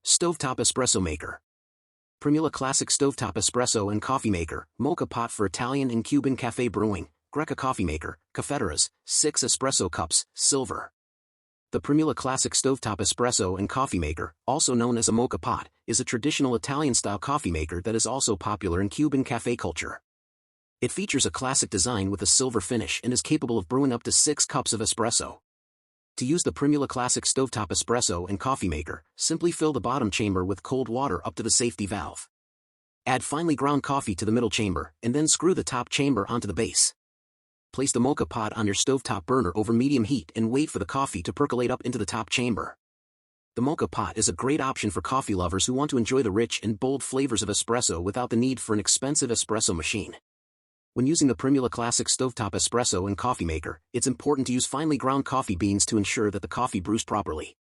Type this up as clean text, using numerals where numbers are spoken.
Stovetop Espresso Maker. Primula Classic Stovetop Espresso and Coffee Maker, Mocha Pot for Italian and Cuban Cafe Brewing, Greca Coffee Maker, Cafeteras, 6 Espresso Cups, Silver. The Primula Classic Stovetop Espresso and Coffee Maker, also known as a Mocha Pot, is a traditional Italian-style coffee maker that is also popular in Cuban cafe culture. It features a classic design with a silver finish and is capable of brewing up to 6 cups of espresso. To use the Primula Classic Stovetop Espresso and Coffee Maker, simply fill the bottom chamber with cold water up to the safety valve. Add finely ground coffee to the middle chamber, and then screw the top chamber onto the base. Place the Mocha Pot on your stovetop burner over medium heat and wait for the coffee to percolate up into the top chamber. The Mocha Pot is a great option for coffee lovers who want to enjoy the rich and bold flavors of espresso without the need for an expensive espresso machine. When using the Primula Classic Stovetop Espresso and Coffee Maker, it's important to use finely ground coffee beans to ensure that the coffee brews properly.